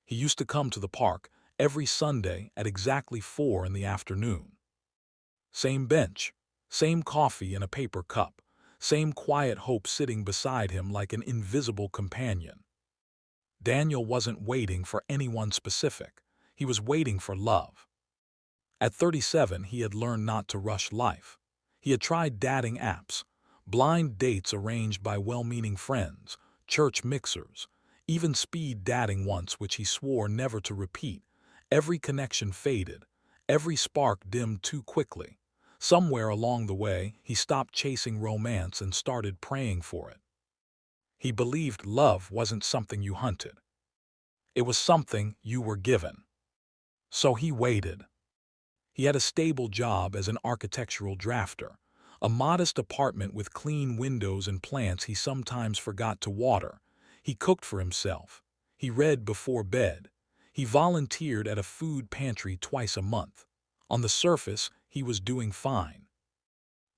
He used to come to the park every Sunday at exactly 4 in the afternoon. Same bench, same coffee in a paper cup, same quiet hope sitting beside him like an invisible companion. Daniel wasn't waiting for anyone specific. He was waiting for love. At 37, he had learned not to rush life. He had tried dating apps, blind dates arranged by well-meaning friends, church mixers, even speed dating once, which he swore never to repeat. Every connection faded, every spark dimmed too quickly. Somewhere along the way, he stopped chasing romance and started praying for it. He believed love wasn't something you hunted. It was something you were given. So he waited. He had a stable job as an architectural drafter, a modest apartment with clean windows and plants he sometimes forgot to water. He cooked for himself. He read before bed. He volunteered at a food pantry twice a month. On the surface, he was doing fine.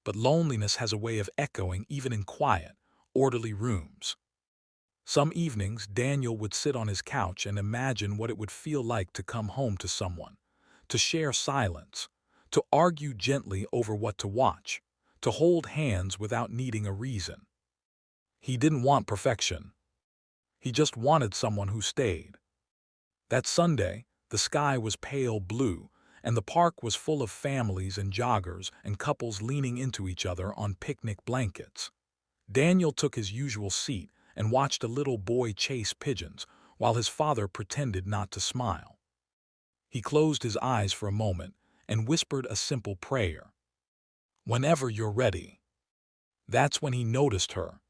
But loneliness has a way of echoing even in quiet, orderly rooms. Some evenings, Daniel would sit on his couch and imagine what it would feel like to come home to someone, to share silence, to argue gently over what to watch, to hold hands without needing a reason. He didn't want perfection. He just wanted someone who stayed. That Sunday, the sky was pale blue, and the park was full of families and joggers and couples leaning into each other on picnic blankets. Daniel took his usual seat and watched a little boy chase pigeons while his father pretended not to smile. He closed his eyes for a moment and whispered a simple prayer. "Whenever you're ready." That's when he noticed her.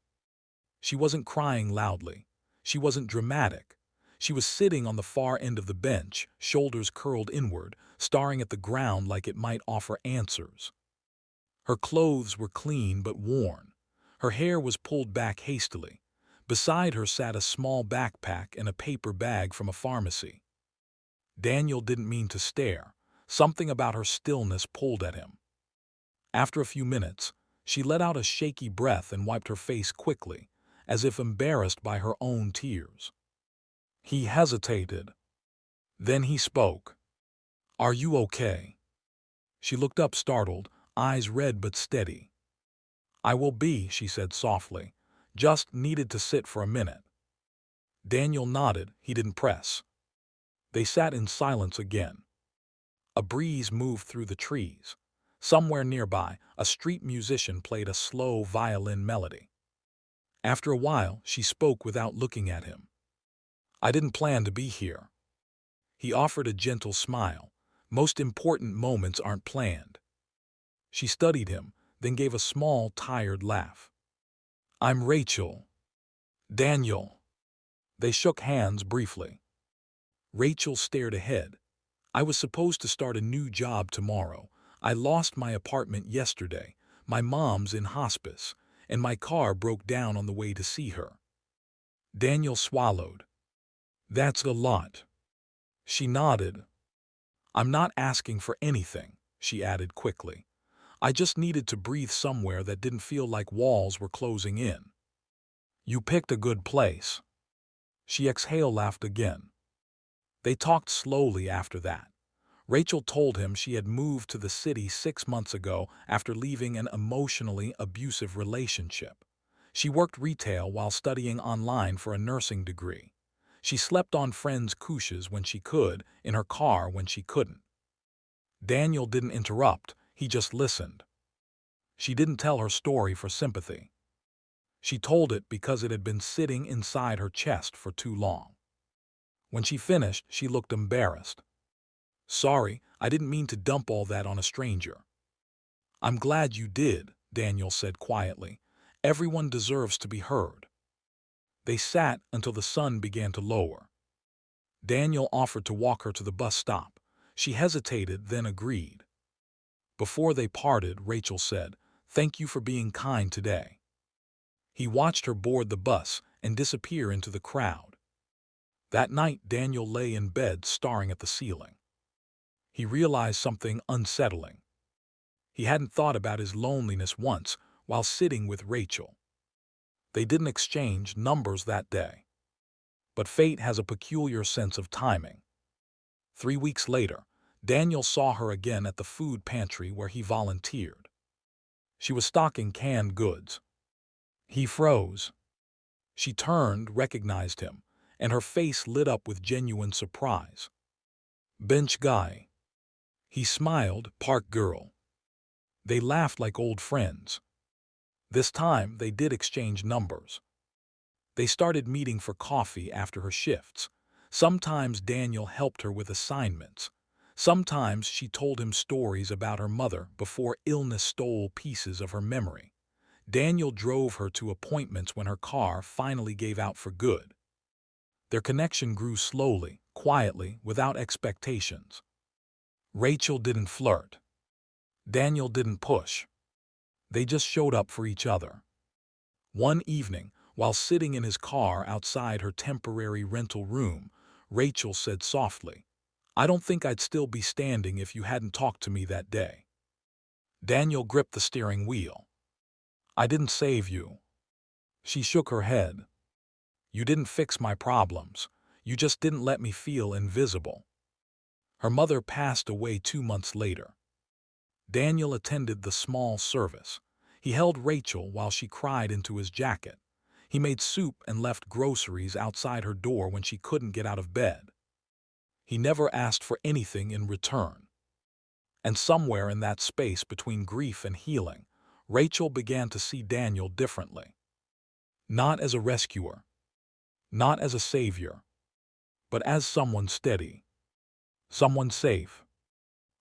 She wasn't crying loudly. She wasn't dramatic. She was sitting on the far end of the bench, shoulders curled inward, staring at the ground like it might offer answers. Her clothes were clean but worn. Her hair was pulled back hastily. Beside her sat a small backpack and a paper bag from a pharmacy. Daniel didn't mean to stare. Something about her stillness pulled at him. After a few minutes, she let out a shaky breath and wiped her face quickly, as if embarrassed by her own tears. He hesitated. Then he spoke. "Are you okay?" She looked up startled, eyes red but steady. "I will be," she said softly. "Just needed to sit for a minute." Daniel nodded. He didn't press. They sat in silence again. A breeze moved through the trees. Somewhere nearby, a street musician played a slow violin melody. After a while, she spoke without looking at him. "I didn't plan to be here." He offered a gentle smile. "Most important moments aren't planned." She studied him, then gave a small, tired laugh. "I'm Rachel." "Daniel." They shook hands briefly. Rachel stared ahead. "I was supposed to start a new job tomorrow. I lost my apartment yesterday. My mom's in hospice, and my car broke down on the way to see her." Daniel swallowed. "That's a lot." She nodded. "I'm not asking for anything," she added quickly. "I just needed to breathe somewhere that didn't feel like walls were closing in." "You picked a good place." She laughed again. They talked slowly after that. Rachel told him she had moved to the city 6 months ago after leaving an emotionally abusive relationship. She worked retail while studying online for a nursing degree. She slept on friends' couches when she could, in her car when she couldn't. Daniel didn't interrupt, he just listened. She didn't tell her story for sympathy. She told it because it had been sitting inside her chest for too long. When she finished, she looked embarrassed. "Sorry, I didn't mean to dump all that on a stranger." "I'm glad you did," Daniel said quietly. "Everyone deserves to be heard." They sat until the sun began to lower. Daniel offered to walk her to the bus stop. She hesitated, then agreed. Before they parted, Rachel said, "Thank you for being kind today." He watched her board the bus and disappear into the crowd. That night, Daniel lay in bed staring at the ceiling. He realized something unsettling. He hadn't thought about his loneliness once while sitting with Rachel. They didn't exchange numbers that day. But fate has a peculiar sense of timing. 3 weeks later, Daniel saw her again at the food pantry where he volunteered. She was stocking canned goods. He froze. She turned, recognized him, and her face lit up with genuine surprise. "Bench guy." He smiled, "Park girl." They laughed like old friends. This time, they did exchange numbers. They started meeting for coffee after her shifts. Sometimes Daniel helped her with assignments. Sometimes she told him stories about her mother before illness stole pieces of her memory. Daniel drove her to appointments when her car finally gave out for good. Their connection grew slowly, quietly, without expectations. Rachel didn't flirt. Daniel didn't push. They just showed up for each other. One evening, while sitting in his car outside her temporary rental room, Rachel said softly, "I don't think I'd still be standing if you hadn't talked to me that day." Daniel gripped the steering wheel. "I didn't save you." She shook her head. "You didn't fix my problems. You just didn't let me feel invisible." Her mother passed away 2 months later. Daniel attended the small service. He held Rachel while she cried into his jacket. He made soup and left groceries outside her door when she couldn't get out of bed. He never asked for anything in return. And somewhere in that space between grief and healing, Rachel began to see Daniel differently. Not as a rescuer, not as a savior, but as someone steady, someone safe.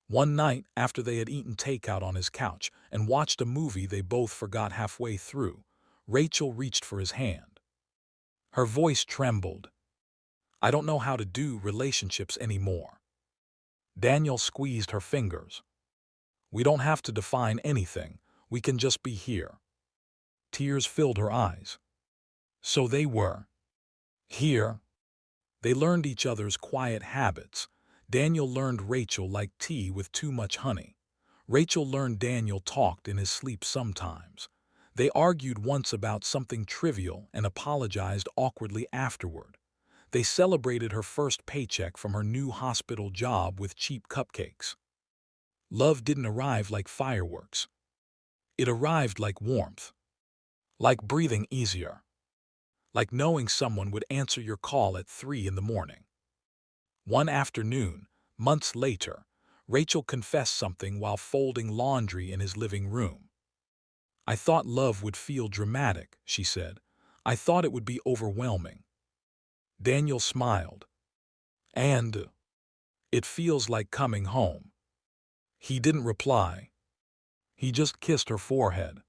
One night, after they had eaten takeout on his couch and watched a movie they both forgot halfway through, Rachel reached for his hand. Her voice trembled. "I don't know how to do relationships anymore." Daniel squeezed her fingers. "We don't have to define anything. We can just be here." Tears filled her eyes. So they were. Here. They learned each other's quiet habits. Daniel learned Rachel liked tea with too much honey. Rachel learned Daniel talked in his sleep sometimes. They argued once about something trivial and apologized awkwardly afterward. They celebrated her first paycheck from her new hospital job with cheap cupcakes. Love didn't arrive like fireworks. It arrived like warmth, like breathing easier, like knowing someone would answer your call at 3 in the morning. One afternoon, months later, Rachel confessed something while folding laundry in his living room. "I thought love would feel dramatic," she said. "I thought it would be overwhelming." Daniel smiled. "And it feels like coming home." He didn't reply. He just kissed her forehead.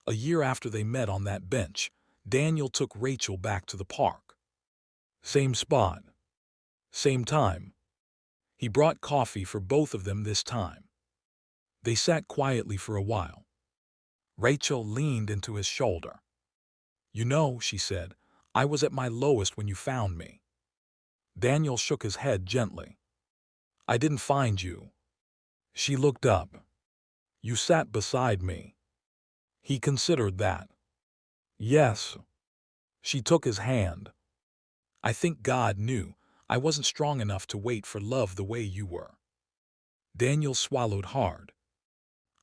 A year after they met on that bench, Daniel took Rachel back to the park. Same spot. Same time. He brought coffee for both of them this time. They sat quietly for a while. Rachel leaned into his shoulder. "You know," she said, "I was at my lowest when you found me." Daniel shook his head gently. "I didn't find you." She looked up. "You sat beside me." He considered that. "Yes." She took his hand. "I think God knew I wasn't strong enough to wait for love the way you were." Daniel swallowed hard.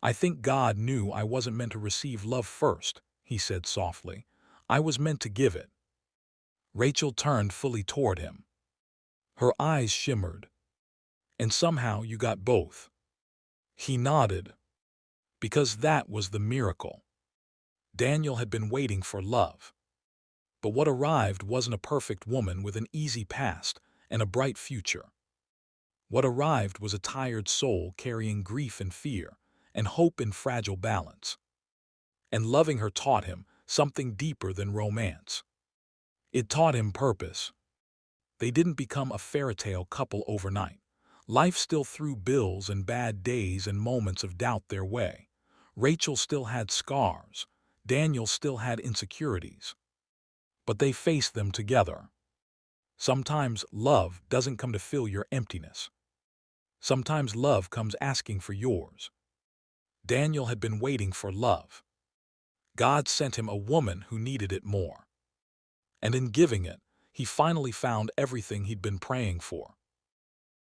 "I think God knew I wasn't meant to receive love first," he said softly. "I was meant to give it." Rachel turned fully toward him. Her eyes shimmered. "And somehow you got both." He nodded. Because that was the miracle. Daniel had been waiting for love. But what arrived wasn't a perfect woman with an easy past and a bright future. What arrived was a tired soul carrying grief and fear, and hope in fragile balance. And loving her taught him something deeper than romance. It taught him purpose. They didn't become a fairy tale couple overnight. Life still threw bills and bad days and moments of doubt their way. Rachel still had scars. Daniel still had insecurities. But they faced them together. Sometimes love doesn't come to fill your emptiness. Sometimes love comes asking for yours. Daniel had been waiting for love. God sent him a woman who needed it more. And in giving it, he finally found everything he'd been praying for.